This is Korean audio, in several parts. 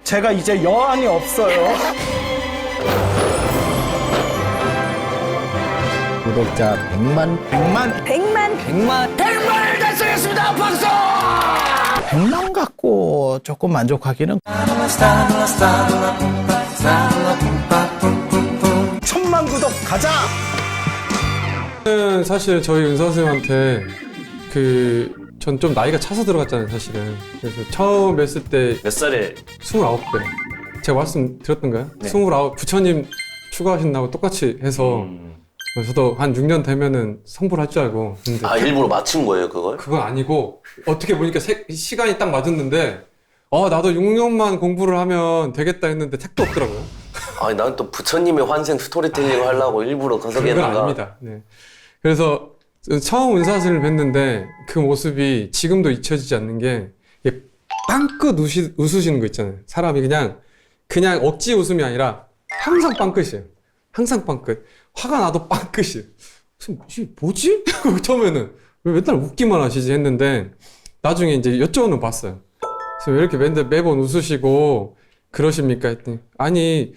제가 이제 여한이 없어요. 구독자 100만 달성했습니다. 박수! 100만 갖고 조금 만족하기는 1000만 구독 가자! 사실 저희 은사 선생님한테 전 좀 나이가 차서 들어갔잖아요, 사실은. 그래서 처음 뵀을 때 몇 살에 29배. 제가 말씀드렸던가요? 네. 29, 부처님 추가하신다고 똑같이 해서 저도 한 6년 되면은 성불 할 줄 알고. 근데 아 일부러 맞춘 거예요 그걸? 그건 아니고 어떻게 보니까 시간이 딱 맞았는데 나도 6년만 공부를 하면 되겠다 했는데 택도 없더라고요. 아니 난 또 부처님의 환생 스토리텔링을 하려고 일부러 그건 건석했는가. 아닙니다. 네. 그래서 처음 은사 선생님을 뵀는데 그 모습이 지금도 잊혀지지 않는 게 이게 빵긋 웃으시는 거 있잖아요. 사람이 그냥 억지 웃음이 아니라 항상 빵긋이에요. 항상 빵긋. 화가 나도 빵끝이에요. 이게 뭐지? 처음에는 왜 맨날 웃기만 하시지 했는데 나중에 이제 여쭤는 봤어요. 그래서 왜 이렇게 매번 웃으시고 그러십니까? 했더니 아니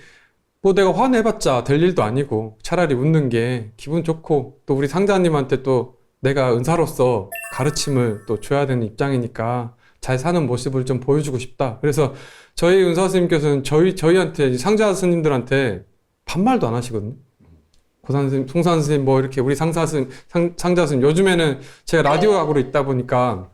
뭐 내가 화내봤자 될 일도 아니고 차라리 웃는 게 기분 좋고 또 우리 상자님한테 또 내가 은사로서 가르침을 또 줘야 되는 입장이니까 잘 사는 모습을 좀 보여주고 싶다. 그래서 저희 은사 스님께서는 저희한테 상자 스님들한테 반말도 안 하시거든요. 고산 스님, 송산 스님, 뭐 이렇게 우리 상자 스님 요즘에는 제가 라디오 하고 있다 보니까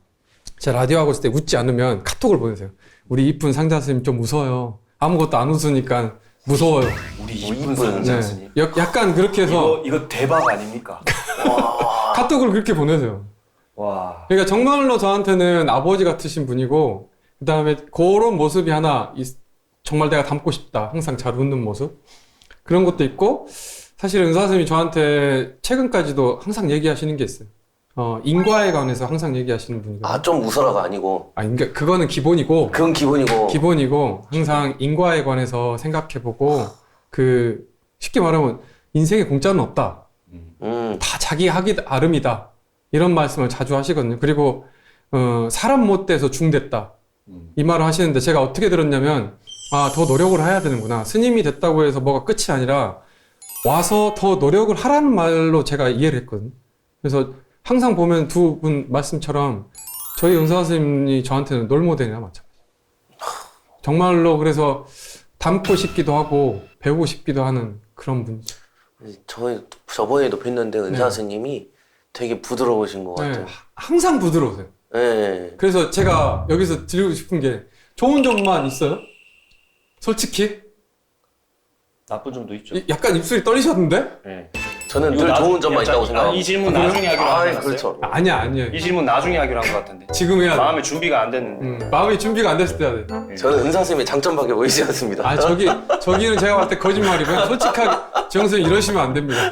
제가 라디오 하고 있을 때 웃지 않으면 카톡을 보내세요. 우리 이쁜 상자 스님 좀 웃어요. 아무것도 안 웃으니까 무서워요. 우리 이쁜 상자스님. 약간 그렇게 해서 이거 대박 아닙니까? 카톡을 그렇게 보내세요. 와. 그러니까 정말로 저한테는 아버지 같으신 분이고 그 다음에 그런 모습이 하나 정말 내가 닮고 싶다. 항상 잘 웃는 모습. 그런 것도 있고 사실 은사 선생님이 저한테 최근까지도 항상 얘기하시는 게 있어요. 인과에 관해서 항상 얘기하시는 분이거든요. 아 좀 웃어라가 아니고. 그러니까 그거는 기본이고 그건 기본이고. 항상 인과에 관해서 생각해보고 쉽게 말하면 인생에 공짜는 없다. 다 자기 하기 아름이다. 이런 말씀을 자주 하시거든요. 그리고 사람 못 돼서 중됐다. 이 말을 하시는데 제가 어떻게 들었냐면 더 노력을 해야 되는구나. 스님이 됐다고 해서 뭐가 끝이 아니라 와서 더 노력을 하라는 말로 제가 이해를 했거든요. 그래서 항상 보면 두 분 말씀처럼 저희 은사 선생님이 저한테는 롤모델이나 마찬가지. 정말로 그래서 닮고 싶기도 하고 배우고 싶기도 하는 그런 분이죠. 저번에도 뵀는데 은사 네. 스님이 되게 부드러우신 것 네, 같아요. 항상 부드러우세요. 네. 그래서 제가 여기서 드리고 싶은 게 좋은 점만 있어요? 솔직히? 나쁜 점도 있죠. 약간 입술이 떨리셨는데? 네. 저는 이거 늘 좋은 점만 있다고 이 생각합니다. 질문 나중에 하기로 한 거 그렇죠. 아니야. 이 질문 나중에 하기로 한 것 같은데. 지금 해야 돼. 마음의 준비가 안 됐는데. 마음이 준비가 안 됐을 때 해야 돼. 저는 은사 스님의 장점밖에 보이지 않습니다. 저기는 제가 봤을 때 거짓말이고요. 솔직하게 정선생 이러시면 안 됩니다.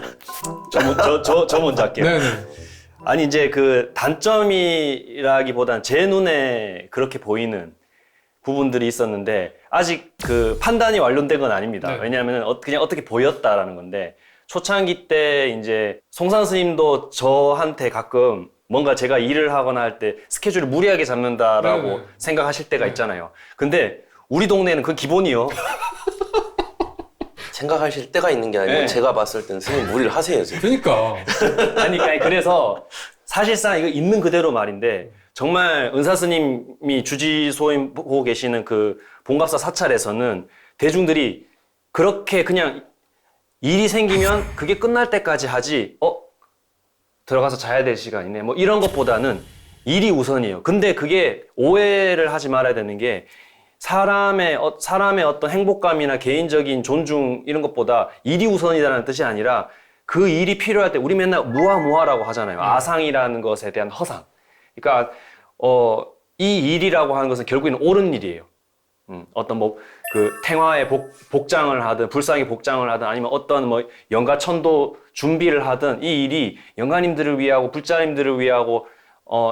저 먼저 할게요. 네네. 아니 이제 그 단점이라기보단 제 눈에 그렇게 보이는 부분들이 있었는데 아직 그 판단이 완료된 건 아닙니다. 네. 왜냐하면 그냥 어떻게 보였다라는 건데 초창기 때 이제 송산 스님도 저한테 가끔 뭔가 제가 일을 하거나 할 때 스케줄을 무리하게 잡는다라고 네. 생각하실 때가 있잖아요. 근데 우리 동네는 그건 기본이요. 생각하실 때가 있는 게 아니고 네. 제가 봤을 때는 스님 무리를 하세요 지금. 그러니까. 아니 그래서 사실상 이거 있는 그대로 말인데 정말 은사 스님이 주지소임 보고 계시는 그 본갑사 사찰에서는 대중들이 그렇게 그냥 일이 생기면 그게 끝날 때까지 하지 들어가서 자야 될 시간이네 뭐 이런 것보다는 일이 우선이에요. 근데 그게 오해를 하지 말아야 되는 게 사람의 어떤 행복감이나 개인적인 존중 이런 것보다 일이 우선이라는 뜻이 아니라 그 일이 필요할 때 우리 맨날 무아무아라고 하잖아요. 아상이라는 것에 대한 허상. 그러니까 이 일이라고 하는 것은 결국에는 옳은 일이에요. 어떤 뭐 그 탱화의 복장을 하든 불상의 복장을 하든 아니면 어떤 뭐 영가천도 준비를 하든 이 일이 영가님들을 위하고 불자님들을 위하고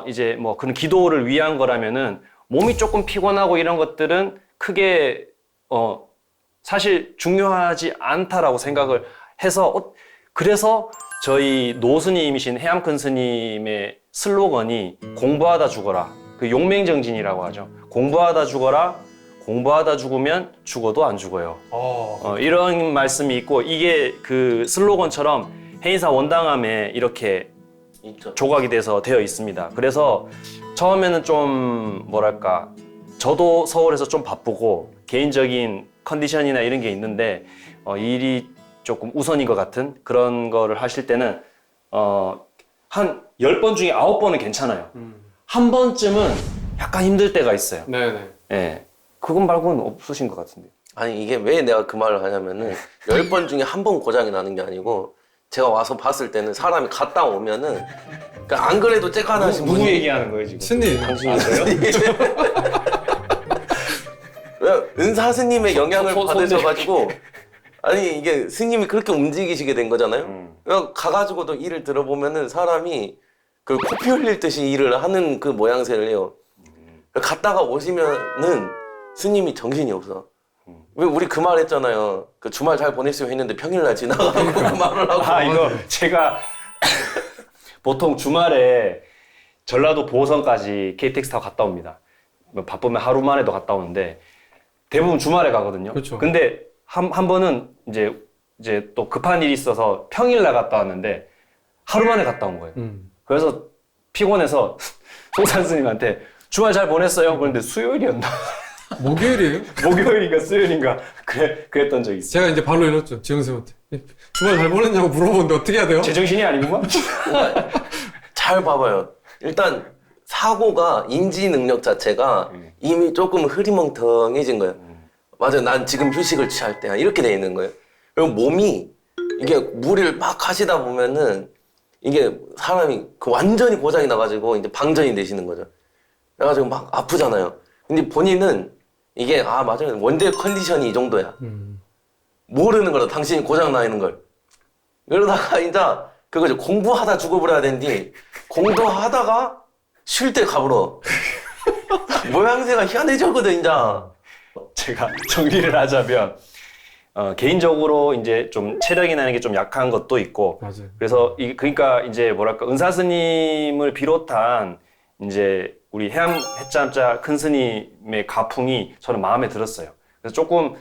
이제 뭐 그런 기도를 위한 거라면은 몸이 조금 피곤하고 이런 것들은 크게 사실 중요하지 않다라고 생각을 해서 그래서 저희 노스님이신 해암큰 스님의 슬로건이 공부하다 죽어라. 그 용맹정진이라고 하죠. 공부하다 죽어라. 공부하다 죽으면 죽어도 안 죽어요. 이런 말씀이 있고 이게 그 슬로건처럼 해인사 원당함에 이렇게 있죠. 조각이 돼서 되어 있습니다. 그래서 처음에는 좀 뭐랄까 저도 서울에서 좀 바쁘고 개인적인 컨디션이나 이런 게 있는데 일이 조금 우선인 것 같은 그런 거를 하실 때는 한 10번 중에 9번은 괜찮아요. 한 번쯤은 약간 힘들 때가 있어요. 네네. 예. 그건 말고는 없으신 것 같은데. 아니 이게 왜 내가 그 말을 하냐면은 10번 중에 한 번 고장이 나는 게 아니고 제가 와서 봤을 때는 사람이 갔다 오면은 그러니까 안 그래도 째까나신 누구 분이 얘기하는 거예요 지금? 스님. 당신이세요? 은사 스님의 영향을 손 받으셔가지고 아니 이게 스님이 그렇게 움직이시게 된 거잖아요. 가가지고도 일을 들어보면은 사람이 그 코피 흘릴 듯이 일을 하는 그 모양새를 해요. 갔다가 오시면은 스님이 정신이 없어. 왜 우리 그 말 했잖아요. 그 주말 잘 보냈어요 했는데 평일날 지나가고 그 말을 하고. 아 이거 제가 보통 주말에 전라도 보성까지 KTX 타고 갔다 옵니다. 뭐 바쁘면 하루 만에도 갔다 오는데 대부분 주말에 가거든요. 그렇죠. 근데 한 번은 이제 또 급한 일이 있어서 평일날 갔다 왔는데 하루 만에 갔다 온 거예요. 그래서 피곤해서 송산 스님한테 주말 잘 보냈어요? 그런데 수요일이었나? 목요일이에요? 목요일인가 수요일인가 그랬던 적이 있어요. 제가 이제 발로 이뤘죠. 지영쌤한테. 주말 잘 보냈냐고 물어보는데 어떻게 해야 돼요? 제정신이 아니구만. 잘 봐봐요. 일단 사고가 인지 능력 자체가 이미 조금 흐리멍텅해진 거예요. 맞아요. 난 지금 휴식을 취할 때야. 이렇게 돼 있는 거예요. 그리고 몸이 이게 무리를 막 하시다 보면은 이게 사람이 그 완전히 고장이 나가지고 이제 방전이 되시는 거죠. 그래가지고 막 아프잖아요. 근데 본인은 이게 아 맞아요. 원대 컨디션이 이 정도야. 모르는 거다. 당신이 고장 나 있는 걸. 그러다가 이제 그거죠. 공부하다 죽어버려야 되는데 공부하다가 쉴 때 가버려. 모양새가 희한해졌거든 이제. 제가 정리를 하자면 개인적으로 이제 좀 체력이나 이런 게 좀 약한 것도 있고 맞아요. 그래서 그러니까 이제 뭐랄까 은사 스님을 비롯한 이제 우리 해암 해짬자 큰 스님의 가풍이 저는 마음에 들었어요. 그래서 조금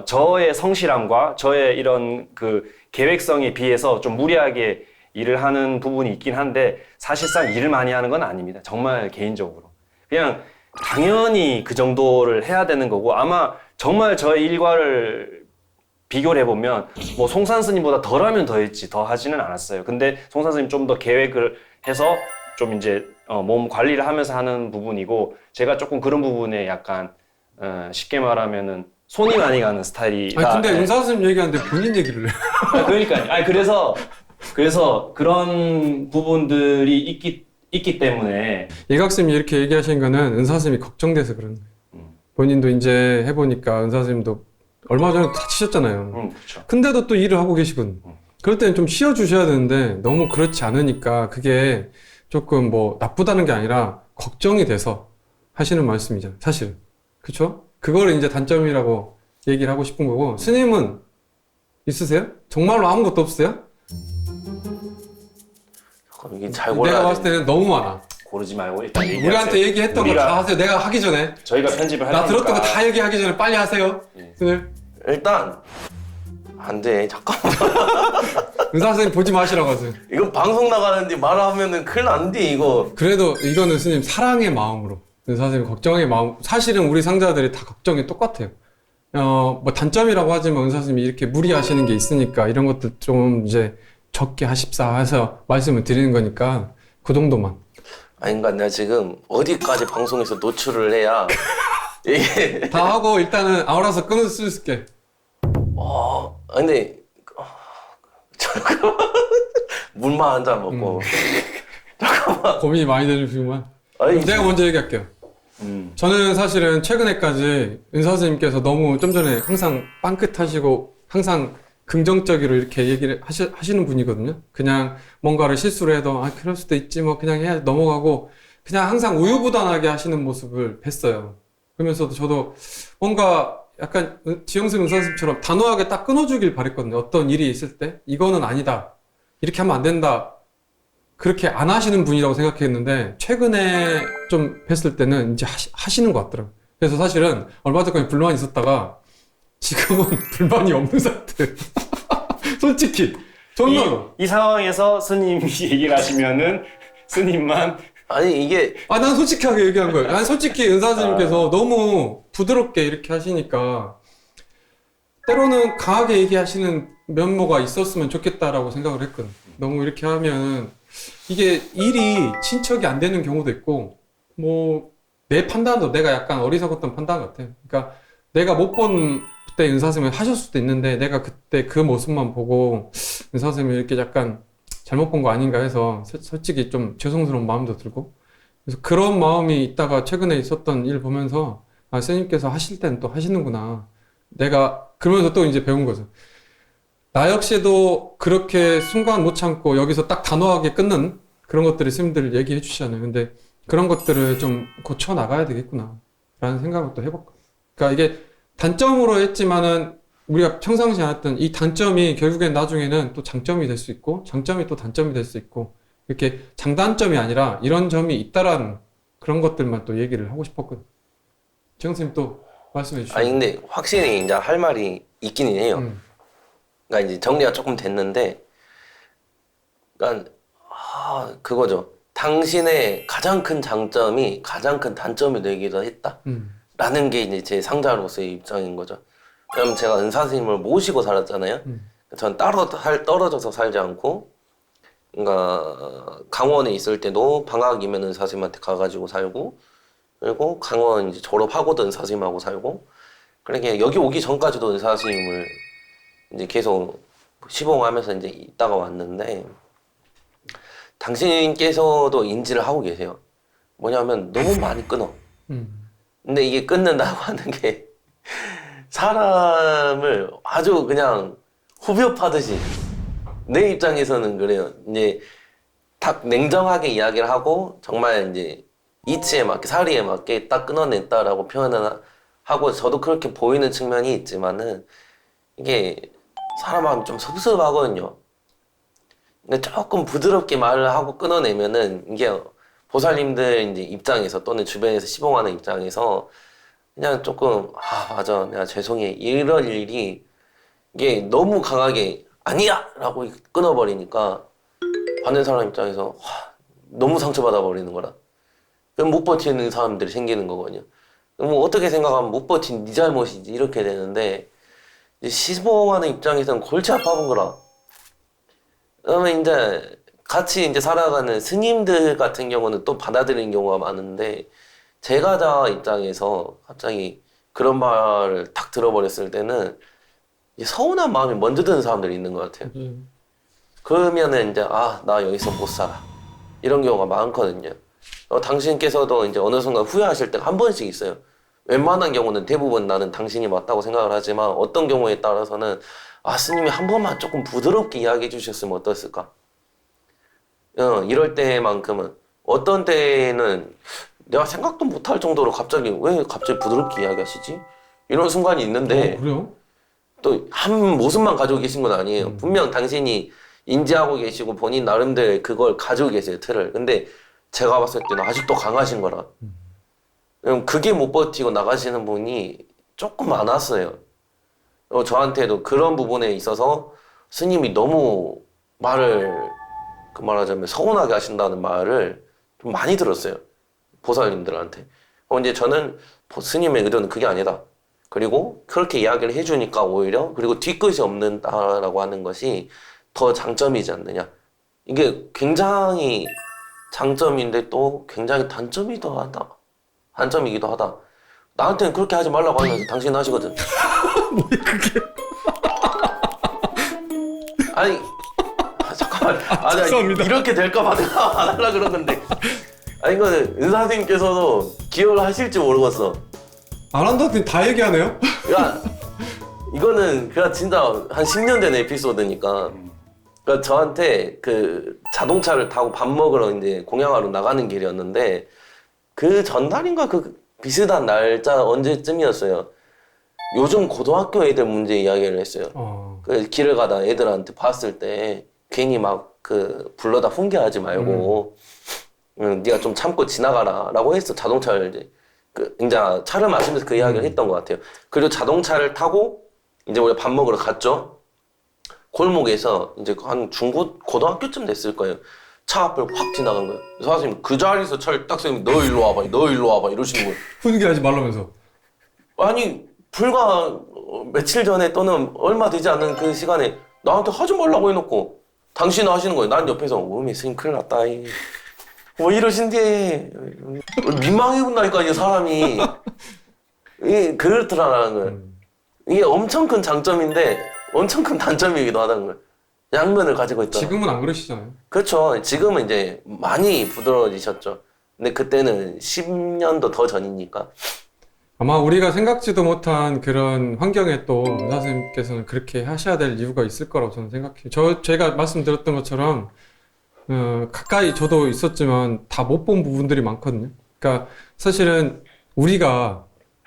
저의 성실함과 저의 이런 그 계획성에 비해서 좀 무리하게 일을 하는 부분이 있긴 한데 사실상 일을 많이 하는 건 아닙니다. 정말 개인적으로. 그냥 당연히 그 정도를 해야 되는 거고 아마 정말 저의 일과를 비교를 해보면 뭐 송산 스님보다 덜 하면 더 했지 더 하지는 않았어요. 근데 송산 스님 좀 더 계획을 해서 좀 이제 몸 관리를 하면서 하는 부분이고 제가 조금 그런 부분에 약간 쉽게 말하면은 손이 많이 가는 스타일이다. 아니 근데 은사 선생님 얘기하는데 본인 얘기를 해. 그러니까요. 아니 그래서 그런 부분들이 있기 때문에 예각쌤이 이렇게 얘기하신 거는 은사 선생님이 걱정돼서 그런 거예요. 본인도 이제 해보니까 은사 선생님도 얼마 전에 다치셨잖아요. 그렇죠. 근데도 또 일을 하고 계시거든. 그럴 때는 좀 쉬어주셔야 되는데 너무 그렇지 않으니까 그게 조금 뭐 나쁘다는 게 아니라 걱정이 돼서 하시는 말씀이잖아요. 사실. 그쵸? 그거를 이제 단점이라고 얘기를 하고 싶은 거고 스님은 있으세요? 정말로 아무것도 없으세요? 이게 잘 골라야 내가 봤을 되는데. 때는 너무 많아. 고르지 말고 일단 얘기하세요. 우리한테 얘기했던 거 다 하세요. 내가 하기 전에. 저희가 편집을 할 나 테니까. 들었던 거 다 얘기하기 전에 빨리 하세요. 스님. 일단 안 돼. 잠깐만. 은사 선생님 보지 마시라고 하세요. 이건 방송 나가는데 말하면은 큰일 난데 이거. 그래도 이거는 스님 사랑의 마음으로 은사 선생님 걱정의 마음 사실은 우리 상자들이 다 걱정이 똑같아요. 뭐 단점이라고 하지만 은사 선생님이 이렇게 무리하시는 게 있으니까 이런 것들 좀 이제 적게 하십사 해서 말씀을 드리는 거니까 그 정도만. 아니 그러니까 내가 지금 어디까지 방송에서 노출을 해야 이게 다 하고 일단은 아우라서 끊을 수 있을게. 근데 잠깐만 물만 한 잔 먹고 고민이 많이 되시구만. 아니, 내가 먼저 얘기할게요. 저는 사실은 최근에까지 은사 선생님께서 너무 좀 전에 항상 빵긋하시고 항상 긍정적으로 이렇게 얘기를 하시는 분이거든요. 그냥 뭔가를 실수를 해도 아 그럴 수도 있지 뭐 그냥 해야 넘어가고 그냥 항상 우유부단하게 하시는 모습을 뵀어요. 그러면서도 저도 뭔가 약간 지영승 은사 선생님처럼 단호하게 딱 끊어주길 바랬거든요. 어떤 일이 있을 때 이거는 아니다. 이렇게 하면 안 된다. 그렇게 안 하시는 분이라고 생각했는데 최근에 좀 뵀을 때는 이제 하시는 것 같더라고요. 그래서 사실은 얼마 전까지 불만이 있었다가 지금은 불만이 없는 상태. 솔직히 정말. 이 상황에서 스님이 얘기를 하시면은 스님만 아니 이게 난 솔직하게 얘기한 거예요. 난 솔직히 은사 선생님께서 너무 부드럽게 이렇게 하시니까 때로는 강하게 얘기하시는 면모가 있었으면 좋겠다라고 생각을 했거든. 너무 이렇게 하면 이게 일이 친척이 안 되는 경우도 있고 뭐 내 판단도 내가 약간 어리석었던 판단 같아. 그러니까 내가 못 본 그때 은사 선생님이 하셨을 수도 있는데 내가 그때 그 모습만 보고 은사 선생님이 이렇게 약간 잘못 본 거 아닌가 해서 솔직히 좀 죄송스러운 마음도 들고 그래서 그런 마음이 있다가 최근에 있었던 일 보면서 선생님께서 하실 때는 또 하시는구나. 내가 그러면서 또 이제 배운 거죠. 나 역시도 그렇게 순간 못 참고 여기서 딱 단호하게 끊는 그런 것들을 스님들 얘기해 주시잖아요. 근데 그런 것들을 좀 고쳐 나가야 되겠구나 라는 생각을 또 해봤고. 그러니까 이게 단점으로 했지만은 우리가 평상시에 알았던 이 단점이 결국엔 나중에는 또 장점이 될 수 있고 장점이 또 단점이 될 수 있고 이렇게 장단점이 아니라 이런 점이 있다라는 그런 것들만 또 얘기를 하고 싶었거든. 최영 선생님 또 말씀해 주시죠. 아니 근데 확실히 이제 할 말이 있기는 해요. 그러니까 이제 정리가 조금 됐는데, 그러니까 그거죠. 당신의 가장 큰 장점이 가장 큰 단점이 되기도 했다. 라는 게 이제 제 상자로서의 입장인 거죠. 그럼 제가 은사 선생님을 모시고 살았잖아요. 전 떨어져서 살지 않고, 그러니까 강원에 있을 때도 방학이면 은사 선생님한테 가가지고 살고, 그리고 강원 이제 졸업하고도 은사 선생님하고 살고, 그러니까 여기 오기 전까지도 은사 선생님을 이제 계속 시봉하면서 이제 있다가 왔는데, 당신께서도 인지를 하고 계세요. 뭐냐면 너무 많이 끊어. 근데 이게 끊는다고 하는 게 사람을 아주 그냥 후벼파듯이, 내 입장에서는 그래요. 이제 딱 냉정하게 이야기를 하고 정말 이제 이치에 맞게 사리에 맞게 딱 끊어냈다라고 표현을 하고 저도 그렇게 보이는 측면이 있지만은 이게 사람 마음이 좀 섭섭하거든요. 근데 조금 부드럽게 말을 하고 끊어내면은 이게 보살님들 이제 입장에서 또는 주변에서 시봉하는 입장에서 그냥 조금 맞아 내가 죄송해 이런 일이 이게 너무 강하게 아니야! 라고 끊어버리니까 받는 사람 입장에서 너무 상처받아 버리는 거라. 그럼 못 버티는 사람들이 생기는 거거든요. 뭐 어떻게 생각하면 못 버틴 네 잘못이지 이렇게 되는데 이제 시봉하는 입장에서는 골치 아파본 거라. 그러면 이제 같이 이제 살아가는 스님들 같은 경우는 또 받아들이는 경우가 많은데 제가자 입장에서 갑자기 그런 말을 탁 들어버렸을 때는 이제 서운한 마음이 먼저 드는 사람들이 있는 것 같아요. 그러면은 이제 나 여기서 못 살아 이런 경우가 많거든요. 당신께서도 이제 어느 순간 후회하실 때가 한 번씩 있어요. 웬만한 경우는 대부분 나는 당신이 맞다고 생각을 하지만 어떤 경우에 따라서는 스님이 한 번만 조금 부드럽게 이야기해 주셨으면 어땠을까? 이럴 때만큼은 어떤 때는 내가 생각도 못할 정도로 왜 갑자기 부드럽게 이야기하시지? 이런 순간이 있는데 그래요? 또 한 모습만 가지고 계신 건 아니에요. 분명 당신이 인지하고 계시고 본인 나름대로 그걸 가지고 계세요, 틀을. 근데 제가 봤을 때는 아직도 강하신 거라. 그게 못 버티고 나가시는 분이 조금 많았어요. 저한테도 그런 부분에 있어서 스님이 너무 말을 말하자면 서운하게 하신다는 말을 좀 많이 들었어요. 보살님들한테. 이제 저는 스님의 의도는 그게 아니다. 그리고 그렇게 이야기를 해주니까 오히려 그리고 뒤끝이 없는다라고 하는 것이 더 장점이지 않느냐. 이게 굉장히 장점인데 또 굉장히 단점이기도 하다. 나한테는 그렇게 하지 말라고 하면서 당신은 하시거든. 뭐야 그게? 아니 잠깐만. 죄송합니다. 이렇게 될까봐 내가 안 하려고 그러는데. 이거는 은사 선생님께서도 기억을 하실지 모르겠어. 안 한다더니 다 얘기하네요? 야, 이거는 그냥 진짜 한 10년 된 에피소드니까. 그러니까 저한테 그 자동차를 타고 밥 먹으러 이제 공양하러 나가는 길이었는데 그 전날인가 그 비슷한 날짜 언제쯤이었어요. 요즘 고등학교 애들 문제 이야기를 했어요. 그 길을 가다 애들한테 봤을 때 괜히 막 그 불러다 훈계하지 말고 네가 좀 참고 지나가라 라고 했어. 자동차를 이제 이제 차를 마시면서 그 이야기를 했던 것 같아요. 그리고 자동차를 타고 이제 우리가 밥 먹으러 갔죠. 골목에서 이제 한 고등학교쯤 됐을 거예요. 차 앞을 확 지나간 거예요. 선생님 그 자리에서 차를 딱 세우면 너 일로 와봐, 너 일로 와봐 이러시는 거예요. 훈계하지 말라면서. 아니 불과 며칠 전에 또는 얼마 되지 않은 그 시간에 나한테 하지 말라고 해놓고 당신은 하시는 거예요. 난 옆에서 오메 스님 큰일 났다. 뭐 이러신데 민망해 본다니까 이 사람이. 이게 그렇더라는 거예요. 이게 엄청 큰 장점인데 엄청 큰 단점이기도 하다는 거예요. 양면을 가지고 있다. 지금은 안 그러시잖아요. 그렇죠. 지금은 이제 많이 부드러워지셨죠. 근데 그때는 10년도 더 전이니까. 아마 우리가 생각지도 못한 그런 환경에 또 의사 선생님께서는 그렇게 하셔야 될 이유가 있을 거라고 저는 생각해요. 제가 말씀드렸던 것처럼 가까이 저도 있었지만 다 못 본 부분들이 많거든요. 그러니까 사실은 우리가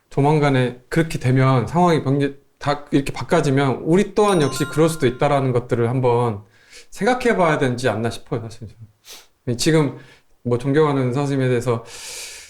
조만간에 그렇게 되면 상황이 다 이렇게 바꿔지면 우리 또한 역시 그럴 수도 있다라는 것들을 한번 생각해 봐야 되지 않나 싶어요, 사실 저는. 지금 뭐 존경하는 의사 선생님에 대해서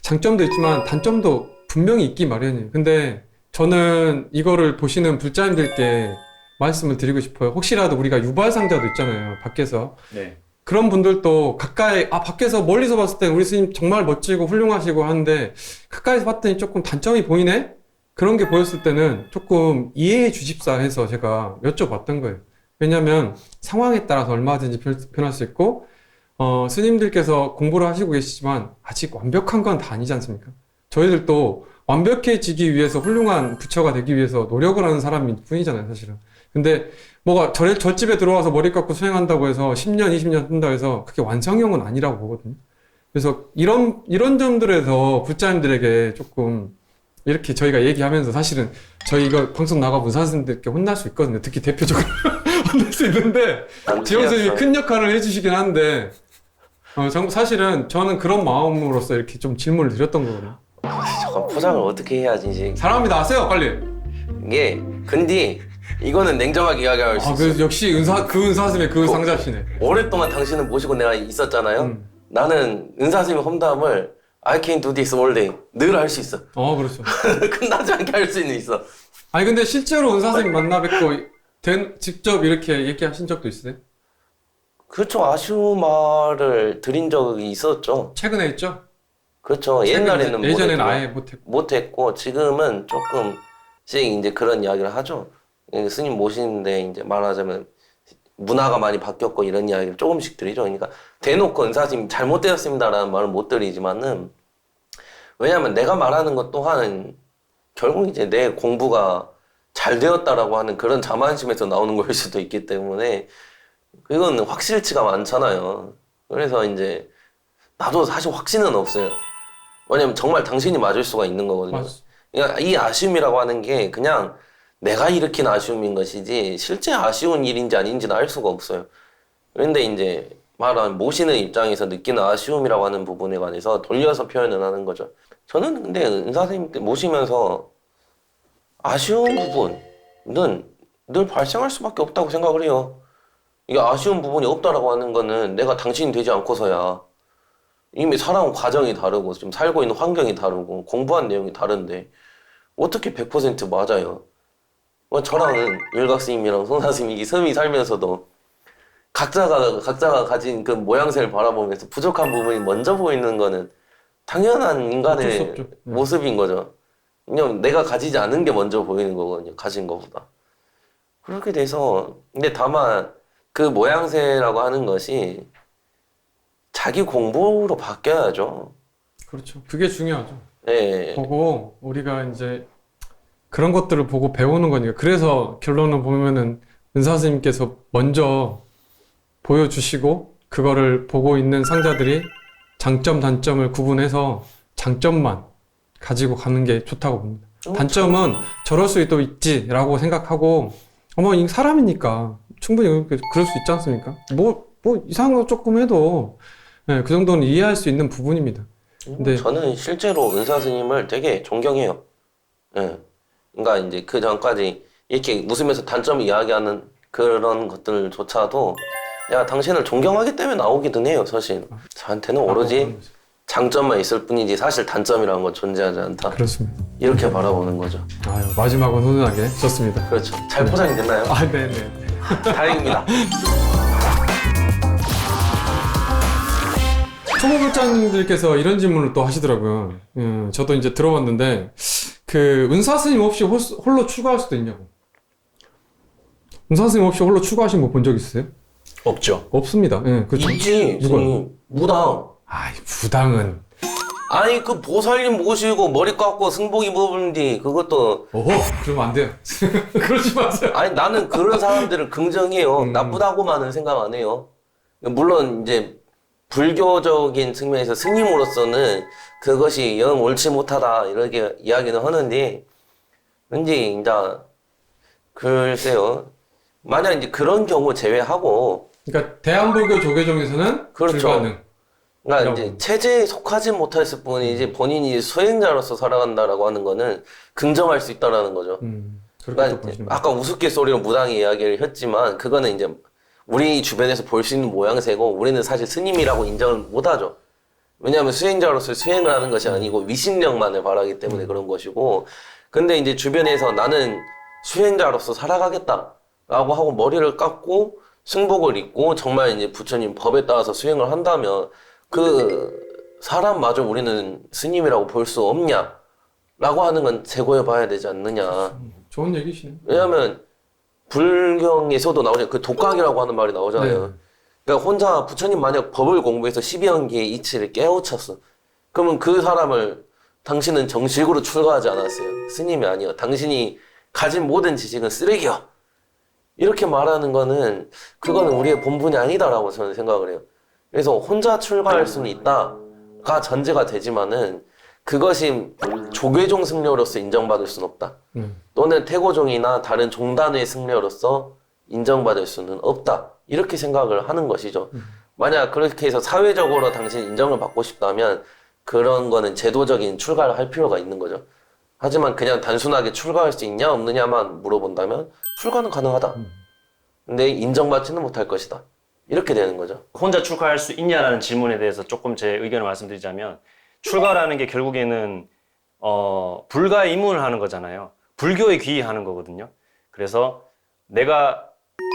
장점도 있지만 단점도 분명히 있기 마련이에요. 근데 저는 이거를 보시는 불자님들께 말씀을 드리고 싶어요. 혹시라도 우리가 유발상자도 있잖아요, 밖에서. 네. 그런 분들도 가까이, 밖에서 멀리서 봤을 때 우리 스님 정말 멋지고 훌륭하시고 하는데 가까이서 봤더니 조금 단점이 보이네? 그런 게 보였을 때는 조금 이해해 주십사 해서 제가 여쭤봤던 거예요. 왜냐면 상황에 따라서 얼마든지 변할 수 있고, 스님들께서 공부를 하시고 계시지만 아직 완벽한 건 다 아니지 않습니까? 저희들도 완벽해지기 위해서 훌륭한 부처가 되기 위해서 노력을 하는 사람일 뿐이잖아요, 사실은. 근데 뭐가 절집에 들어와서 머리 깎고 수행한다고 해서 10년, 20년 한다고 해서 그게 완성형은 아니라고 보거든요. 그래서 이런 점들에서 불자님들에게 조금 이렇게 저희가 얘기하면서 사실은 저희 이거 방송 나가고 의사 선생님들께 혼날 수 있거든요. 특히 대표적으로 혼날 수 있는데 지영 선생님이 큰 역할을 해주시긴 한데 사실은 저는 그런 마음으로서 이렇게 좀 질문을 드렸던 거거든요. 잠깐 포장을 어떻게 해야지 이제. 사람이 나세요, 빨리. 이게 근데 이거는 냉정하게 이야기할 수 있어요. 그래서 역시 그 은사 선생님의 그 상자시네. 오랫동안 당신을 모시고 내가 있었잖아요. 나는 은사 선생님 험담을 I can do this all day 늘 할 수 있어. 그렇죠. 끝나지 않게 할 수는 있어. 아니 근데 실제로 은사 선생님 만나 뵙고 직접 이렇게 얘기하신 적도 있으세요? 그렇죠. 아쉬운 말을 드린 적이 있었죠. 최근에 했죠? 그렇죠. 옛날에는 예전에는 아예 못했고. 못했고 지금은 조금씩 이제 그런 이야기를 하죠. 스님 모시는데 이제 말하자면 문화가 많이 바뀌었고 이런 이야기를 조금씩 드리죠. 그러니까 대놓고 은사님 잘못되었습니다라는 말을 못 드리지만은 왜냐하면 내가 말하는 것 또한 결국 이제 내 공부가 잘 되었다라고 하는 그런 자만심에서 나오는 걸 수도 있기 때문에 그건 확실치가 많잖아요. 그래서 이제 나도 사실 확신은 없어요. 왜냐면 정말 당신이 맞을 수가 있는 거거든요. 그러니까 이 아쉬움이라고 하는 게 그냥 내가 일으킨 아쉬움인 것이지 실제 아쉬운 일인지 아닌지는 알 수가 없어요. 그런데 이제 말하는 모시는 입장에서 느끼는 아쉬움이라고 하는 부분에 관해서 돌려서 표현을 하는 거죠. 저는 근데 은사 선생님 모시면서 아쉬운 부분은 늘 발생할 수밖에 없다고 생각을 해요. 이게 아쉬운 부분이 없다라고 하는 거는 내가 당신이 되지 않고서야 이미 살아온 과정이 다르고 지금 살고 있는 환경이 다르고 공부한 내용이 다른데 어떻게 100% 맞아요? 저랑은 일각스님이랑 송사스님이 섬이 살면서도 각자가 가진 그 모양새를 바라보면서 부족한 부분이 먼저 보이는 거는 당연한 인간의 모습인 거죠. 왜냐면 내가 가지지 않은 게 먼저 보이는 거거든요. 가진 거보다. 그렇게 돼서 근데 다만 그 모양새라고 하는 것이 자기 공부로 바뀌어야죠. 그렇죠. 그게 중요하죠. 네. 보고 우리가 이제 그런 것들을 보고 배우는 거니까. 그래서 결론을 보면은 은사 선생님께서 먼저 보여주시고 그거를 보고 있는 상자들이 장점, 단점을 구분해서 장점만 가지고 가는 게 좋다고 봅니다. 단점은 저럴 수도 있지라고 생각하고 이 사람이니까 충분히 그럴 수 있지 않습니까? 뭐 이상한 거 조금 해도 그 정도는 이해할 수 있는 부분입니다. 근데 저는 실제로 은사 스님을 되게 존경해요. 그러니까 이제 그 전까지 이렇게 웃으면서 단점을 이야기하는 그런 것들조차도 당신을 존경하기 때문에 나오기는 해요. 사실 저한테는 오로지 장점만 있을 뿐이지 사실 단점이라는 건 존재하지 않다. 그렇습니다. 이렇게 바라보는 거죠. 아유, 마지막은 훈훈하게 좋습니다. 그렇죠. 잘 포장이 됐나요? 아, 네네. 다행입니다. 초보극장님들께서 이런 질문을 또 하시더라고요. 저도 이제 들어봤는데, 그, 은사스님 없이 홀로 추가할 수도 있냐고. 은사스님 없이 홀로 추가하신 거 본 적 있으세요? 없죠. 없습니다. 예, 그렇죠. 있지. 누가요? 스님. 무당. 아이, 부당은. 아니 그 보살님 모시고 머리 깎고 승복 입어보는 뒤 그것도 어허, 그러면 안 돼요. 그러지 마세요. 아니 나는 그런 사람들을 긍정해요. 나쁘다고만은 생각 안 해요. 물론 이제 불교적인 측면에서 스님으로서는 그것이 영 옳지 못하다 이렇게 이야기는 하는데 왠지 이제 글쎄요. 만약 이제 그런 경우 제외하고 그러니까, 대한불교 조계종에서는 그렇죠. 불가능. 그러니까 이제 체제에 속하지 못했을 뿐이지 본인이 수행자로서 살아간다라고 하는 거는 긍정할 수 있다라는 거죠. 그렇게 그러니까 또 보시면. 아까 우스갯소리로 무당의 이야기를 했지만 그거는 이제 우리 주변에서 볼 수 있는 모양새고 우리는 사실 스님이라고 인정을 못하죠. 왜냐하면 수행자로서 수행을 하는 것이 아니고 위신력만을 바라기 때문에 그런 것이고 근데 이제 주변에서 나는 수행자로서 살아가겠다라고 하고 머리를 깎고 승복을 입고 정말 이제 부처님 법에 따라서 수행을 한다면 그 사람마저 우리는 스님이라고 볼 수 없냐 라고 하는 건 재고해 봐야 되지 않느냐. 좋은 얘기시네. 왜냐하면 불경에서도 나오잖아요. 그 독각이라고 하는 말이 나오잖아요. 네. 그러니까 혼자 부처님 만약 법을 공부해서 12연계의 이치를 깨우쳤어. 그러면 그 사람을 당신은 정식으로 출가하지 않았어요. 스님이 아니요. 당신이 가진 모든 지식은 쓰레기야. 이렇게 말하는 거는 그거는 우리의 본분이 아니다라고 저는 생각을 해요. 그래서 혼자 출가할 수는 있다가 전제가 되지만은 그것이 조계종 승려로서 인정받을 수는 없다. 또는 태고종이나 다른 종단의 승려로서 인정받을 수는 없다. 이렇게 생각을 하는 것이죠. 만약 그렇게 해서 사회적으로 당신 인정을 받고 싶다면 그런 거는 제도적인 출가를 할 필요가 있는 거죠. 하지만 그냥 단순하게 출가할 수 있냐 없느냐만 물어본다면 출가는 가능하다. 근데 인정받지는 못할 것이다. 이렇게 되는 거죠. 혼자 출가할 수 있냐라는 질문에 대해서 조금 제 의견을 말씀드리자면 출가라는 게 결국에는 불가의문을 하는 거잖아요. 불교에 귀의하는 거거든요. 그래서 내가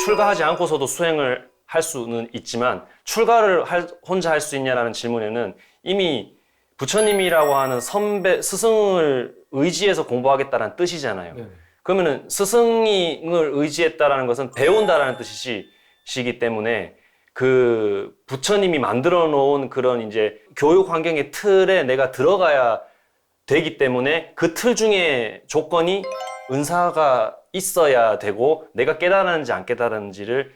출가하지 않고서도 수행을 할 수는 있지만 출가를 혼자 할 수 있냐라는 질문에는 이미 부처님이라고 하는 선배, 스승을 의지해서 공부하겠다는 뜻이잖아요. 네. 그러면은 스승을 의지했다라는 것은 배운다라는 뜻이기 때문에 그 부처님이 만들어 놓은 그런 이제 교육 환경의 틀에 내가 들어가야 되기 때문에 그 틀 중에 조건이 은사가 있어야 되고 내가 깨달았는지 안 깨달았는지를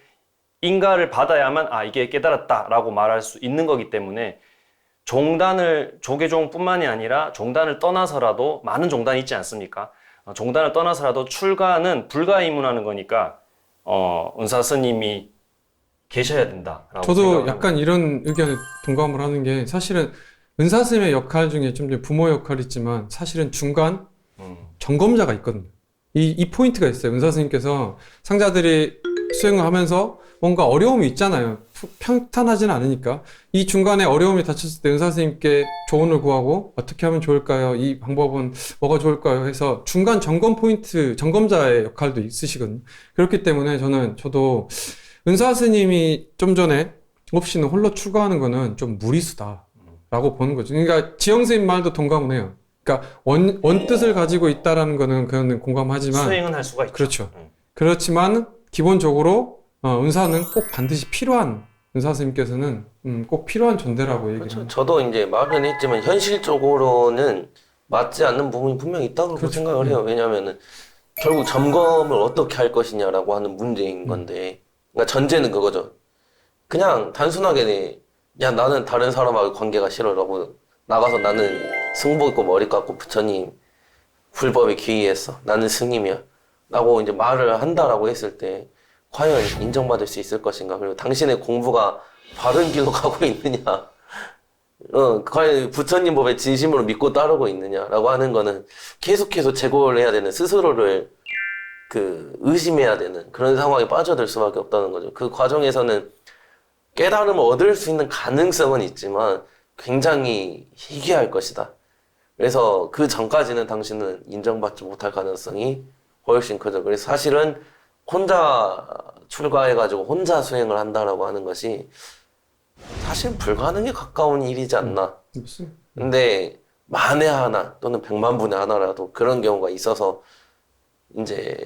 인가를 받아야만 이게 깨달았다라고 말할 수 있는 거기 때문에 조계종뿐만이 아니라 종단을 떠나서라도 많은 종단이 있지 않습니까? 종단을 떠나서라도 출가는 불가의문하는 거니까 은사 스님이 계셔야 된다라고 저도 생각합니다. 약간 이런 의견에 동감을 하는 게 사실은 은사스님의 역할 중에 좀 부모 역할이 있지만 사실은 중간 점검자가 있거든요. 이 포인트가 있어요. 은사스님께서 상자들이 수행을 하면서 뭔가 어려움이 있잖아요. 평탄하지는 않으니까 이 중간에 어려움이 닥쳤을 때 은사스님께 조언을 구하고 어떻게 하면 좋을까요? 이 방법은 뭐가 좋을까요? 해서 중간 점검 포인트, 점검자의 역할도 있으시거든요. 그렇기 때문에 저도 은사스님이 좀 전에 없이는 홀로 출가하는 거는 좀 무리수다라고 보는 거죠. 그러니까 지영스님 말도 동감은 해요. 그러니까 원뜻을 가지고 있다라는 거는 그거는 공감하지만 수행은 할 수가 있죠. 그렇죠. 그렇지만 기본적으로 은사는 꼭 반드시 필요한 은사 스님께서는 꼭 필요한 존재라고 얘기를 그렇죠. 합니다. 저도 이제 말은 했지만 현실적으로는 맞지 않는 부분이 분명히 있다고 그렇죠. 생각을 해요. 왜냐하면은 결국 점검을 어떻게 할 것이냐라고 하는 문제인 건데, 그러니까 전제는 그거죠. 그냥 단순하게 야 나는 다른 사람하고 관계가 싫어라고 나가서 나는 승복 입고 머리 깎고 부처님 불법에 귀의했어. 나는 스님이야. 라고 이제 말을 한다라고 했을 때 과연 인정받을 수 있을 것인가? 그리고 당신의 공부가 바른 길로 가고 있느냐? 과연 부처님 법에 진심으로 믿고 따르고 있느냐라고 하는 거는 계속해서 재고를 해야 되는 스스로를 의심해야 되는 그런 상황에 빠져들 수밖에 없다는 거죠. 그 과정에서는 깨달음을 얻을 수 있는 가능성은 있지만 굉장히 희귀할 것이다. 그래서 그 전까지는 당신은 인정받지 못할 가능성이 훨씬 크죠. 그래서 사실은 혼자 출가해가지고 혼자 수행을 한다라고 하는 것이 사실 불가능에 가까운 일이지 않나. 무슨? 근데 만에 하나 또는 100만 분의 하나라도 그런 경우가 있어서 이제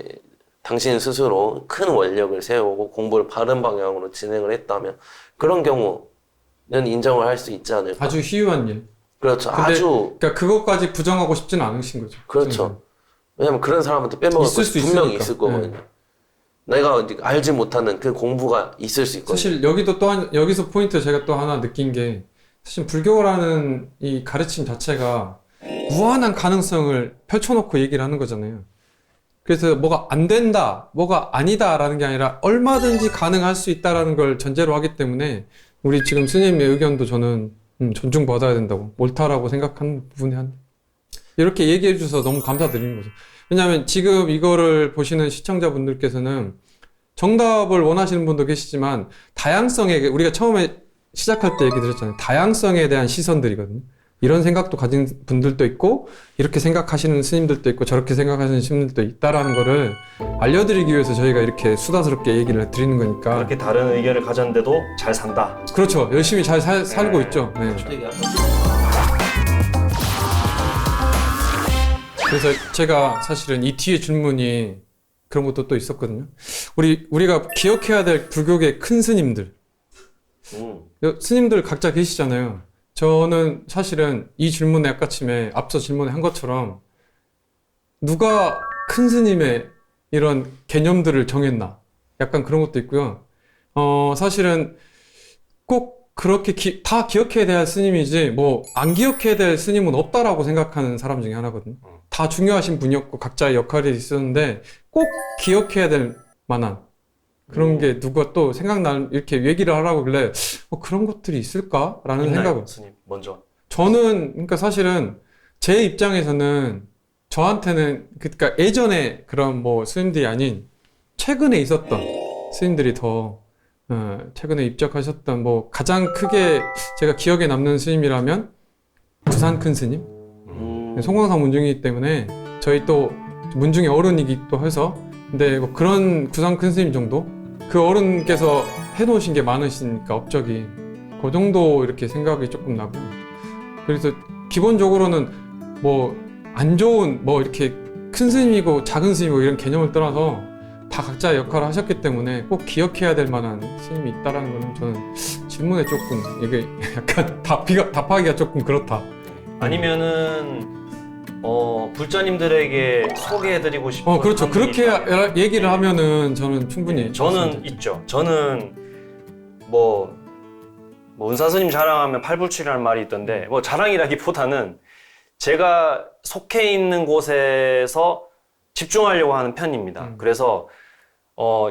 당신 스스로 큰 원력을 세우고 공부를 바른 방향으로 진행을 했다면 그런 경우는 인정을 할 수 있지 않을까. 아주 희유한 일. 그렇죠. 근데 아주 그러니까 그것까지 부정하고 싶지는 않으신 거죠. 그렇죠. 왜냐면 그런 사람한테 빼먹을 있을 것이 수 분명히 있으니까. 있을 거거든요. 내가 이제 알지 못하는 그 공부가 있을 수 있거든요. 사실 여기서 포인트 제가 또 하나 느낀 게 사실 불교라는 이 가르침 자체가 무한한 가능성을 펼쳐놓고 얘기를 하는 거잖아요. 그래서 뭐가 안 된다, 뭐가 아니다라는 게 아니라 얼마든지 가능할 수 있다라는 걸 전제로 하기 때문에 우리 지금 스님의 의견도 저는 존중받아야 된다고, 옳다라고 생각하는 부분이 이렇게 얘기해 주셔서 너무 감사드리는 거죠. 왜냐하면 지금 이거를 보시는 시청자분들께서는 정답을 원하시는 분도 계시지만 다양성에, 우리가 처음에 시작할 때 얘기 드렸잖아요. 다양성에 대한 시선들이거든요. 이런 생각도 가진 분들도 있고 이렇게 생각하시는 스님들도 있고 저렇게 생각하시는 스님들도 있다라는 거를 알려드리기 위해서 저희가 이렇게 수다스럽게 얘기를 드리는 거니까. 그렇게 다른 의견을 가졌는데도 잘 산다. 그렇죠. 열심히 잘 살고 있죠. 네. 그래서 제가 사실은 이 뒤에 질문이 그런 것도 또 있었거든요. 우리가 기억해야 될 불교계 큰 스님들. 스님들 각자 계시잖아요. 저는 사실은 이 질문에 앞서 질문에 한 것처럼 누가 큰 스님의 이런 개념들을 정했나? 약간 그런 것도 있고요. 사실은 꼭 그렇게 다 기억해야 될 스님이지 뭐 안 기억해야 될 스님은 없다라고 생각하는 사람 중에 하나거든요. 다 중요하신 분이었고 각자의 역할이 있었는데 꼭 기억해야 될 만한 그런 게 누가 또 이렇게 얘기를 하라고 하길래 그런 것들이 있을까라는 생각을. 스님 먼저. 저는 그러니까 사실은 제 입장에서는 저한테는 그러니까 예전에 그런 뭐 스님들이 아닌 최근에 있었던 스님들이 더 최근에 입적하셨던 뭐 가장 크게 제가 기억에 남는 스님이라면 부산 큰 스님, 송광사 문중이기 때문에 저희 또 문중의 어른이기도 해서 근데 뭐 그런 부산 큰 스님 정도 그 어른께서 해놓으신 게 많으시니까 업적이 그 정도 이렇게 생각이 조금 나고 그래서 기본적으로는 뭐 안 좋은 뭐 이렇게 큰 스님이고 작은 스님이고 이런 개념을 떠나서 다 각자의 역할을 하셨기 때문에 꼭 기억해야 될 만한 스님이 있다라는 거는 저는 질문에 조금 이게 약간 답하기가 조금 그렇다. 아니면은 불자님들에게 소개해드리고 싶은 그렇죠. 사람들이 그렇게 있다면. 얘기를 하면은 저는 충분히 저는 있죠. 저는 뭐 은사스님 자랑하면 팔불출이라는 말이 있던데 뭐 자랑이라기보다는 제가 속해 있는 곳에서 집중하려고 하는 편입니다. 그래서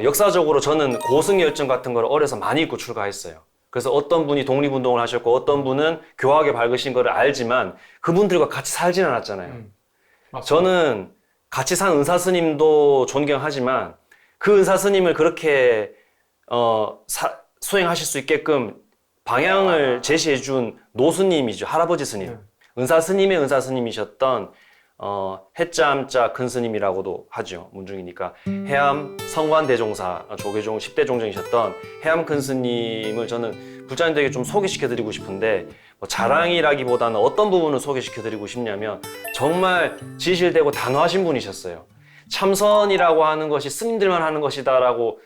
역사적으로 저는 고승열전 같은 걸 어려서 많이 읽고 출가했어요. 그래서 어떤 분이 독립운동을 하셨고 어떤 분은 교학에 밝으신 거를 알지만 그분들과 같이 살진 않았잖아요. 저는 같이 산 은사스님도 존경하지만 그 은사스님을 그렇게 수행하실 수 있게끔 방향을 제시해 준 노스님이죠. 할아버지 스님. 은사스님의 은사스님이셨던 해자암자 큰스님이라고도 하죠. 문중이니까 해암 성관대종사 조계종 10대 종정이셨던 해암 큰스님을 저는 불자님들에게 좀 소개시켜드리고 싶은데 뭐 자랑이라기보다는 어떤 부분을 소개시켜드리고 싶냐면 정말 지실되고 단호하신 분이셨어요. 참선이라고 하는 것이 스님들만 하는 것이다라고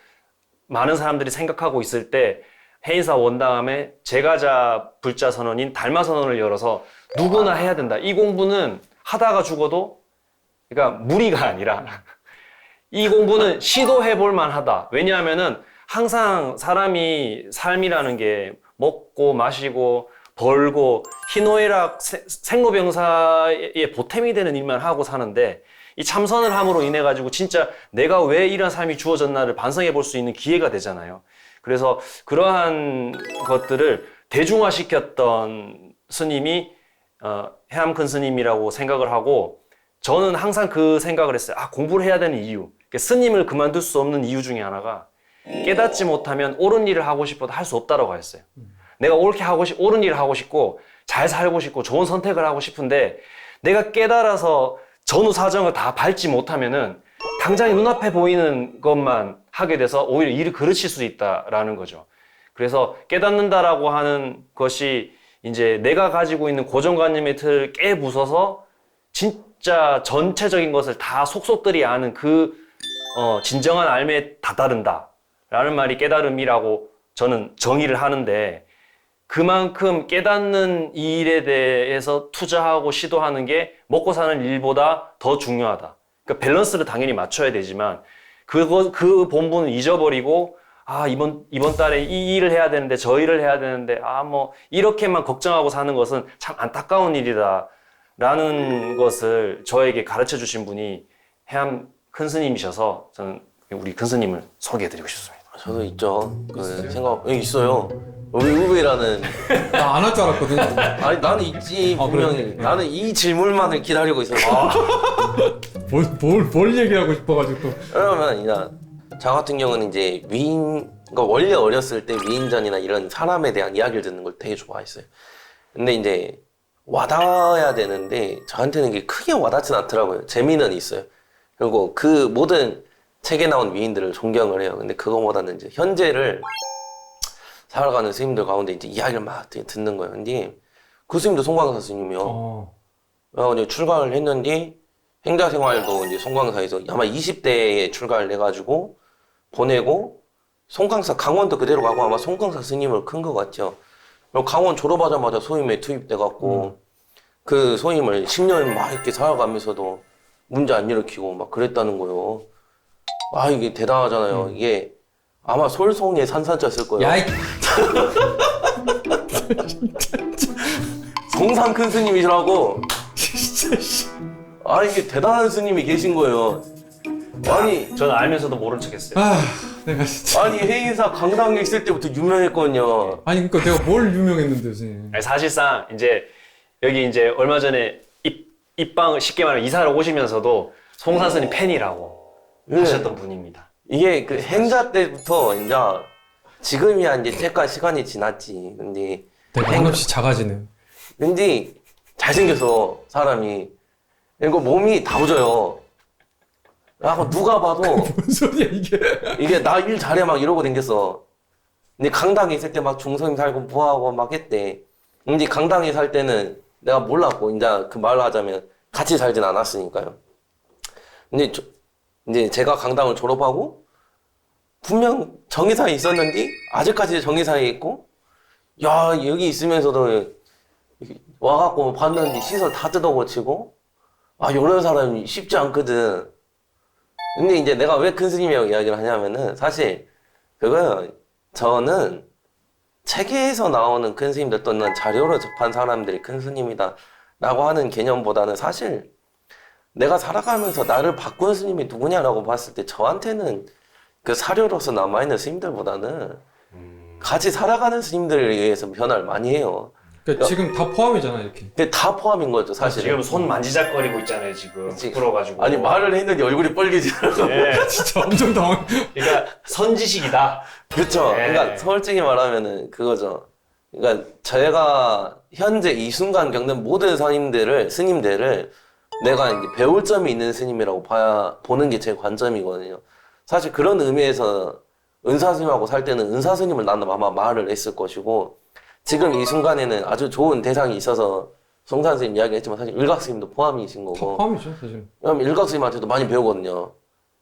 많은 사람들이 생각하고 있을 때 해인사 원당함에 제가자 불자 선언인 달마 선언을 열어서 누구나 해야 된다. 이 공부는 하다가 죽어도 그러니까 무리가 아니라 이 공부는 시도해 볼 만하다. 왜냐하면은 항상 사람이 삶이라는 게 먹고 마시고 벌고 희노애락 생로병사의 보탬이 되는 일만 하고 사는데 이 참선을 함으로 인해 가지고 진짜 내가 왜 이런 삶이 주어졌나를 반성해 볼 수 있는 기회가 되잖아요. 그래서 그러한 것들을 대중화시켰던 스님이 해암 큰 스님이라고 생각을 하고 저는 항상 그 생각을 했어요. 공부를 해야 되는 이유. 스님을 그만둘 수 없는 이유 중에 하나가 깨닫지 못하면 옳은 일을 하고 싶어도 할 수 없다라고 했어요. 내가 옳은 일을 하고 싶고 잘 살고 싶고 좋은 선택을 하고 싶은데 내가 깨달아서 전후 사정을 다 밟지 못하면은 당장 눈앞에 보이는 것만 하게 돼서 오히려 일을 그르칠 수 있다라는 거죠. 그래서 깨닫는다라고 하는 것이 이제 내가 가지고 있는 고정관념의 틀을 깨부숴서 진짜 전체적인 것을 다 속속들이 아는 그 진정한 삶에 다다른다라는 말이 깨달음이라고 저는 정의를 하는데 그만큼 깨닫는 이 일에 대해서 투자하고 시도하는 게 먹고 사는 일보다 더 중요하다. 그러니까 밸런스를 당연히 맞춰야 되지만 그 본분을 잊어버리고 이번 달에 이 일을 해야 되는데 저 일을 해야 되는데 뭐 이렇게만 걱정하고 사는 것은 참 안타까운 일이다라는 것을 저에게 가르쳐 주신 분이 해암 큰 스님이셔서 저는 우리 큰 스님을 소개해 드리고 싶습니다. 저도 있죠. 그 생각 있어요. 우리 우베라는 나 안 할 줄 알았거든. 아니 나는 있지 분명히. 그래? 나는 이 질문만을 기다리고 있었어. 뭘 얘기하고 싶어가지고. 그러면 이제 저 같은 경우는 이제 그러니까 원래 어렸을 때 위인전이나 이런 사람에 대한 이야기를 듣는 걸 되게 좋아했어요. 근데 이제 와닿아야 되는데 저한테는 이게 크게 와닿진 않더라고요. 재미는 있어요. 그리고 그 모든 책에 나온 위인들을 존경을 해요. 근데 그거보다는 이제 현재를 살아가는 스님들 가운데 이제 이야기를 막 듣는 거예요. 근데 그 스님도 송광사 스님이요. 이제 출가를 했는데 행자생활도 이제 송광사에서 아마 20대에 출가를 해가지고 보내고 송광사 강원도 그대로 가고 아마 송광사 스님을 큰 것 같죠. 그리고 강원 졸업하자마자 소임에 투입돼갖고 그 소임을 10년 막 이렇게 살아가면서도 문제 안 일으키고 막 그랬다는 거요. 이게 대단하잖아요. 이게 아마 솔송에 산산자 쓸 거예요. 야이. 성산 큰 스님이시라고. 이게 대단한 스님이 계신 거예요. 저는 알면서도 모른 척했어요. 내가 진짜. 해인사 강당에 있을 때부터 유명했거든요. 그러니까 내가 뭘 유명했는데 선생님. 사실상 이제 여기 이제 얼마 전에 입방을 쉽게 말하면 이사를 오시면서도 송산 스님 팬이라고 하셨던 분입니다. 이게 그 행자 때부터 이제 지금이야 이제 쬐까 시간이 지났지. 근데 내가 한없이 작아지네. 근데 잘생겨서 사람이 이거 몸이 다 부져요. 누가 봐도 뭔 소리야 이게. 이게 나 일 잘해 막 이러고 댕겼어. 근데 강당에 있을 때 막 중성임 살고 뭐하고 막 했대. 근데 강당에 살 때는 내가 몰랐고 이제 그 말로 하자면 같이 살진 않았으니까요. 근데 이제 제가 강당을 졸업하고 분명 정의사에 있었는데 아직까지 정의사에 있고 여기 있으면서도 와갖고 봤는데 시설 다 뜯어고치고 이런 사람이 쉽지 않거든. 근데 이제 내가 왜 큰 스님이라고 이야기를 하냐면은 사실 저는 책에서 나오는 큰 스님들 또는 자료로 접한 사람들이 큰 스님이다 라고 하는 개념보다는 사실 내가 살아가면서 나를 바꾼 스님이 누구냐라고 봤을 때 저한테는 그 사료로서 남아있는 스님들보다는 같이 살아가는 스님들에 의해서 변화를 많이 해요. 그러니까 지금 다 포함이잖아 이렇게. 근데 다 포함인 거죠 사실. 지금 손 만지작거리고 있잖아요 지금 부끄러가지고. 아니 말을 했는데 얼굴이 빨개지. 네. 진짜 엄청 당황. 그러니까 선지식이다. 그렇죠. 네. 그러니까 솔직히 말하면은 그거죠. 그러니까 제가 현재 이 순간 겪는 모든 스님들을 내가 이제 배울 점이 있는 스님이라고 보는 게 제 관점이거든요. 사실 그런 의미에서 은사스님하고 살 때는 은사스님을 나는 아마 말을 했을 것이고 지금 이 순간에는 아주 좋은 대상이 있어서 송산스님 이야기했지만 사실 일각스님도 포함이신 다 거고 포함이죠 사실. 그럼 일각스님한테도 많이 배우거든요.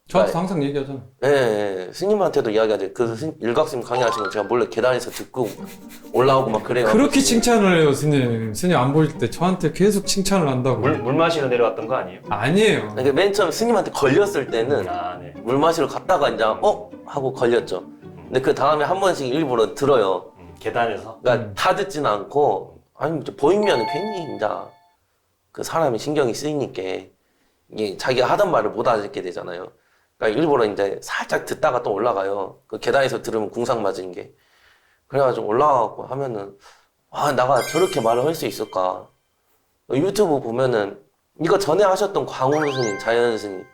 저한테 항상 얘기하잖아. 예, 스님한테도 이야기하죠. 일각스님 강의하시는 거 제가 몰래 계단에서 듣고 올라오고 막 그래요. 그렇게 칭찬을 해요 스님. 스님 안 보일 때 저한테 계속 칭찬을 한다고. 물 마시러 내려왔던 거 아니에요? 아니에요. 그러니까 맨 처음 스님한테 걸렸을 때는 네. 물 마시러 갔다가 이제 하고 걸렸죠. 근데 그 다음에 한 번씩 일부러 들어요. 계단에서. 그러니까 다 듣지는 않고 보이면 괜히 이제 그 사람이 신경이 쓰이니까 이게 자기가 하던 말을 못 알아듣게 되잖아요. 그러니까 일부러 이제 살짝 듣다가 또 올라가요. 그 계단에서 들으면 궁상 맞은 게. 그래가지고 올라가고 하면은 내가 저렇게 말을 할 수 있을까. 유튜브 보면은 이거 전에 하셨던 광훈 스님, 자연 스님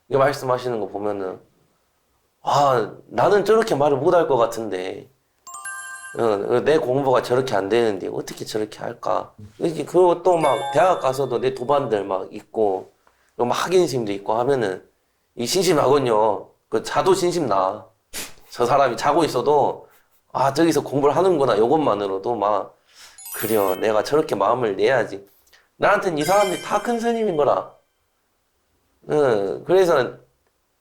이거 말씀하시는 거 보면은 나는 저렇게 말을 못 할 것 같은데 내 공부가 저렇게 안 되는데 어떻게 저렇게 할까? 그리고 또 막 대학 가서도 내 도반들 막 있고 막 학인심도 있고 하면은 이 심심하군요. 그 자도 심심 나. 저 사람이 자고 있어도 아 저기서 공부를 하는구나 요것만으로도 막 그래요. 내가 저렇게 마음을 내야지. 나한테는 이 사람들이 다 큰 스님인 거라. 그래서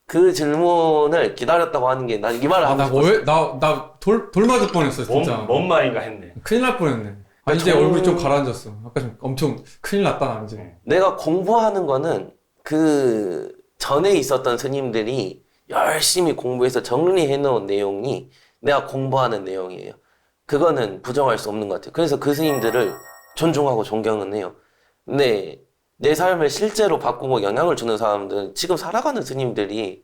그 질문을 기다렸다고 하는 게 난 이 말을 하고 싶었어. 나돌 맞을 뻔했어 진짜. 뭔 말인가 했네. 큰일 날 뻔했네. 이제 얼굴이 좀 가라앉았어. 아까 좀 엄청 큰일 났다 나 이제. 내가 공부하는 거는 그 전에 있었던 스님들이 열심히 공부해서 정리해 놓은 내용이 내가 공부하는 내용이에요. 그거는 부정할 수 없는 것 같아요. 그래서 그 스님들을 존중하고 존경은 해요. 근데 내 삶을 실제로 바꾸고 영향을 주는 사람들은 지금 살아가는 스님들이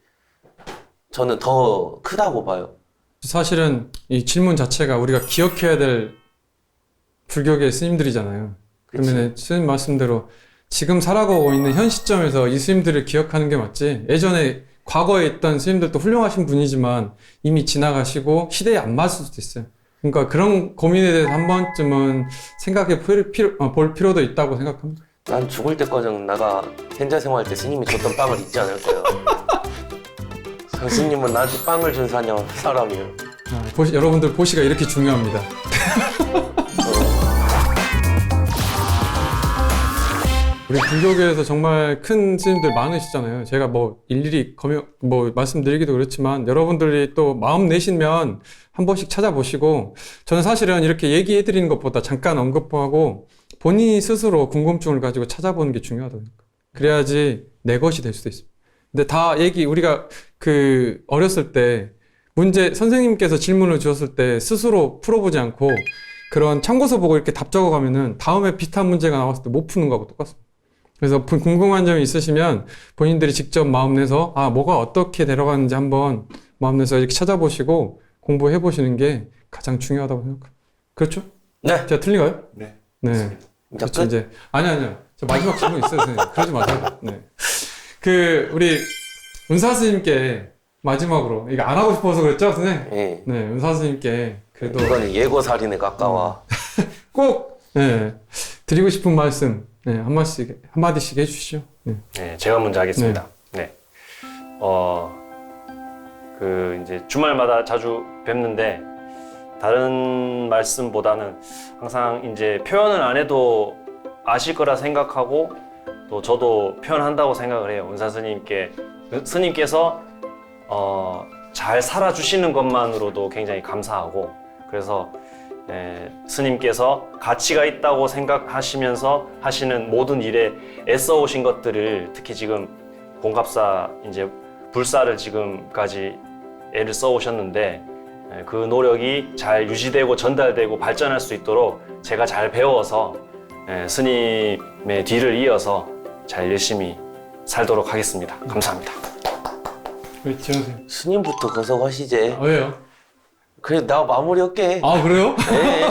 저는 더 크다고 봐요. 사실은 이 질문 자체가 우리가 기억해야 될 불교계 스님들이잖아요. 그러면 스님 말씀대로 지금 살아가고 있는 현 시점에서 이 스님들을 기억하는 게 맞지. 예전에 과거에 있던 스님들도 훌륭하신 분이지만 이미 지나가시고 시대에 안 맞을 수도 있어요. 그러니까 그런 고민에 대해서 한 번쯤은 생각해 볼 필요도 있다고 생각합니다. 난 죽을 때까지는 내가 현자 생활 때 스님이 줬던 빵을 잊지 않을 거예요. 스님은 나한테 빵을 준 사람이에요. 여러분들 보시가 이렇게 중요합니다. 우리 불교계에서 정말 큰 스님들 많으시잖아요. 제가 뭐 일일이 말씀드리기도 그렇지만 여러분들이 또 마음 내시면 한 번씩 찾아보시고, 저는 사실은 이렇게 얘기해 드리는 것보다 잠깐 언급하고 본인이 스스로 궁금증을 가지고 찾아보는 게 중요하다고 생각해요. 그래야지 내 것이 될 수도 있습니다. 근데 다 우리가 어렸을 때 선생님께서 질문을 주셨을 때 스스로 풀어보지 않고 그런 참고서 보고 이렇게 답 적어가면은 다음에 비슷한 문제가 나왔을 때 못 푸는 거하고 똑같습니다. 그래서 궁금한 점이 있으시면 본인들이 직접 마음 내서 뭐가 어떻게 내려가는지 한번 마음 내서 이렇게 찾아보시고 공부해 보시는 게 가장 중요하다고 생각합니다. 그렇죠? 네. 제가 틀린가요? 네. 네. 그렇죠. 끝? 이제 아니요. 저 마지막 질문 있어요, 선생님. 그러지 마세요. 네. 우리 은사 스님께 마지막으로 이거 안 하고 싶어서 그랬죠, 선생님? 예. 네, 은사 스님께 그래도 이거는 예고 살인에 가까워. 꼭 드리고 싶은 말씀 한마디씩 해주시죠. 네. 네, 제가 먼저 하겠습니다. 네. 이제 주말마다 자주 뵙는데, 다른 말씀보다는 항상 이제 표현을 안 해도 아실 거라 생각하고, 또 저도 표현한다고 생각을 해요. 은사 스님께서 잘 살아주시는 것만으로도 굉장히 감사하고, 그래서 스님께서 가치가 있다고 생각하시면서 하시는 모든 일에 애써 오신 것들을, 특히 지금 봉갑사 이제 불사를 지금까지 애를 써 오셨는데, 그 노력이 잘 유지되고 전달되고 발전할 수 있도록 제가 잘 배워서 스님의 뒤를 이어서 잘 열심히 살도록 하겠습니다. 감사합니다. 우리 지원 선생님. 스님부터 거석하시지. 왜요? 그래 나 마무리 할게. 그래요? 네.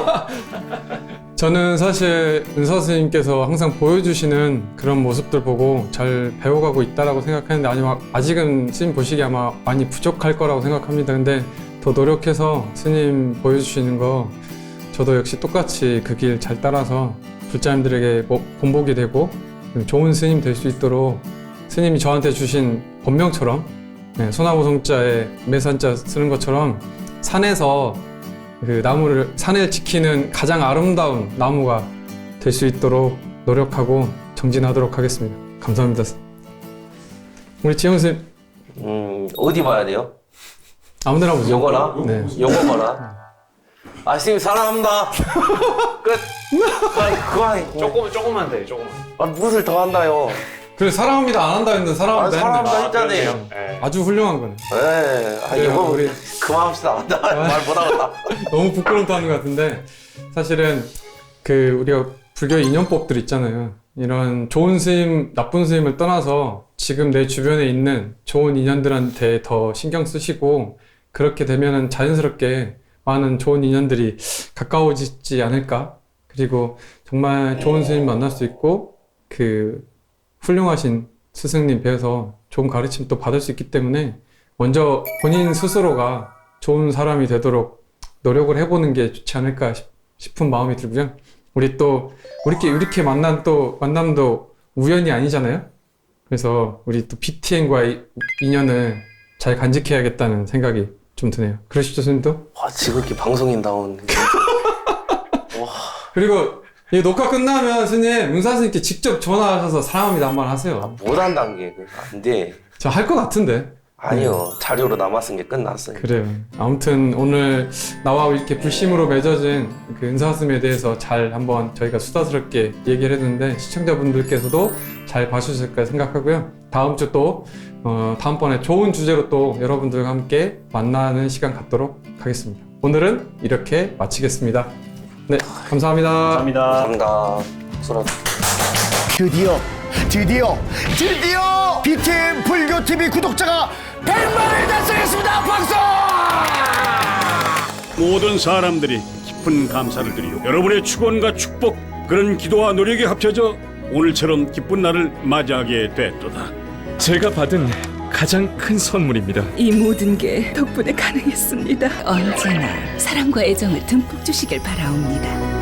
저는 사실 은사 스님께서 항상 보여주시는 그런 모습들 보고 잘 배워가고 있다라고 생각하는데, 아직은 스님 보시기에 아마 많이 부족할 거라고 생각합니다. 근데 더 노력해서 스님 보여주시는 거 저도 역시 똑같이 그 길 잘 따라서 불자님들에게 본보기 되고 좋은 스님 될 수 있도록, 스님이 저한테 주신 법명처럼 소나무 송자에 매산자 쓰는 것처럼 산에서 산을 지키는 가장 아름다운 나무가 될 수 있도록 노력하고 정진하도록 하겠습니다. 감사합니다. 우리 지영 선생님. 어디 봐야 돼요? 아무데나 보세요. 요거나? 네. 요거 봐라. 스님 사랑합니다. 끝. 조금만 돼, 조금만. 무엇을 더 한다요. 그래, 사랑합니다 안 한다 했는데 사랑합니다 사랑합니다 했는데 했잖아요. 네. 아주 훌륭한 거네. 이거 우리 그만합시다. 말 못하겠다. 너무 부끄러워하는 것 같은데, 사실은 우리가 불교의 인연법들 있잖아요. 이런 좋은 스님, 나쁜 스님을 떠나서 지금 내 주변에 있는 좋은 인연들한테 더 신경 쓰시고, 그렇게 되면은 자연스럽게 많은 좋은 인연들이 가까워지지 않을까. 그리고 정말 좋은 스님 만날 수 있고, 훌륭하신 스승님 뵈서 좋은 가르침 또 받을 수 있기 때문에 먼저 본인 스스로가 좋은 사람이 되도록 노력을 해보는 게 좋지 않을까 싶은 마음이 들고요. 우리 또 이렇게 만남도 우연이 아니잖아요. 그래서 우리 또 BTN과의 인연을 잘 간직해야겠다는 생각이 좀 드네요. 그러시죠, 선생님도? 와, 지극히 방송인다운. 그리고 이 녹화 끝나면 스님, 은사 스님께 직접 전화하셔서 사랑합니다 한번 하세요. 못한다는 게 안 돼. 저 할 것 같은데. 아니요. 자료로 남았은 게 끝났어요. 그래요. 아무튼 오늘 나와 이렇게 불심으로 맺어진 그 은사스님에 대해서 잘 한번 저희가 수다스럽게 얘기를 했는데 시청자분들께서도 잘 봐주실까 생각하고요. 다음 주 또 다음번에 좋은 주제로 또 여러분들과 함께 만나는 시간 갖도록 하겠습니다. 오늘은 이렇게 마치겠습니다. 네, 감사합니다. 감사합니다. 감사합니다. 수라. 드디어 BTN 불교TV 구독자가 100만을 달성했습니다. 박수! 모든 사람들이 깊은 감사를 드리고 여러분의 축원과 축복, 그런 기도와 노력이 합쳐져 오늘처럼 기쁜 날을 맞이하게 됐도다. 제가 받은 가장 큰 선물입니다. 이 모든 게 덕분에 가능했습니다. 언제나 사랑과 애정을 듬뿍 주시길 바라옵니다.